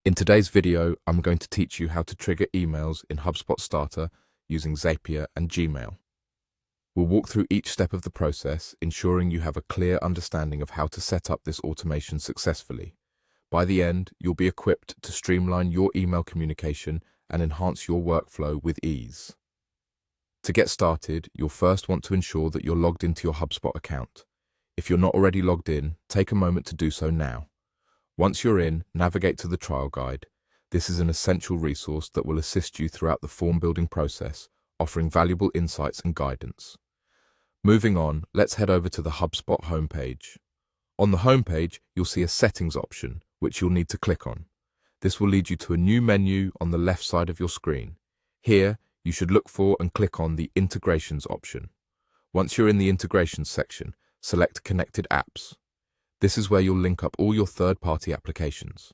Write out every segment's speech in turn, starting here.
In today's video, I'm going to teach you how to trigger emails in HubSpot Starter using Zapier and Gmail. We'll walk through each step of the process, ensuring you have a clear understanding of how to set up this automation successfully. By the end, you'll be equipped to streamline your email communication and enhance your workflow with ease. To get started, you'll first want to ensure that you're logged into your HubSpot account. If you're not already logged in, take a moment to do so now. Once you're in, navigate to the trial guide. This is an essential resource that will assist you throughout the form building process, offering valuable insights and guidance. Moving on, let's head over to the HubSpot homepage. On the homepage, you'll see a settings option, which you'll need to click on. This will lead you to a new menu on the left side of your screen. Here, you should look for and click on the integrations option. Once you're in the integrations section, select connected apps. This is where you'll link up all your third-party applications.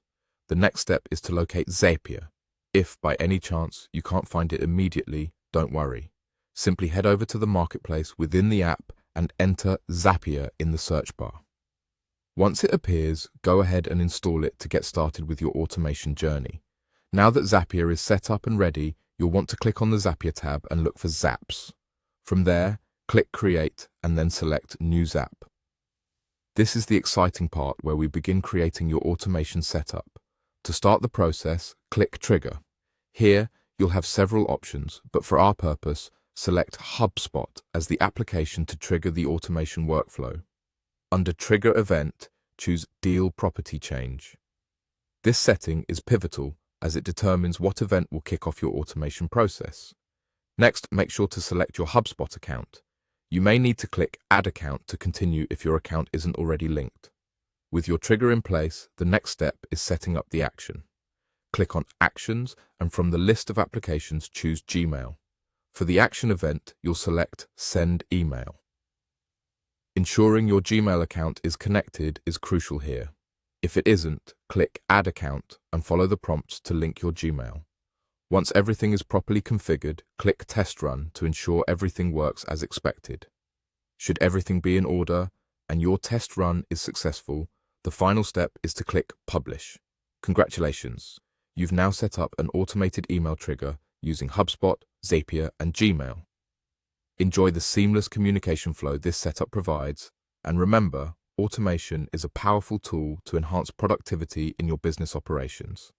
The next step is to locate Zapier. If, by any chance, you can't find it immediately, don't worry. Simply head over to the marketplace within the app and enter Zapier in the search bar. Once it appears, go ahead and install it to get started with your automation journey. Now that Zapier is set up and ready, you'll want to click on the Zapier tab and look for Zaps. From there, click Create and then select New Zap. This is the exciting part where we begin creating your automation setup. To start the process, click Trigger. Here, you'll have several options, but for our purpose, select HubSpot as the application to trigger the automation workflow. Under Trigger Event, choose Deal Property Change. This setting is pivotal as it determines what event will kick off your automation process. Next, make sure to select your HubSpot account. You may need to click Add Account to continue if your account isn't already linked. With your trigger in place, the next step is setting up the action. Click on Actions and from the list of applications choose Gmail. For the action event, you'll select Send Email. Ensuring your Gmail account is connected is crucial here. If it isn't, click Add Account and follow the prompts to link your Gmail. Once everything is properly configured, click Test Run to ensure everything works as expected. Should everything be in order and your test run is successful, the final step is to click Publish. Congratulations! You've now set up an automated email trigger using HubSpot, Zapier, and Gmail. Enjoy the seamless communication flow this setup provides, and remember, automation is a powerful tool to enhance productivity in your business operations.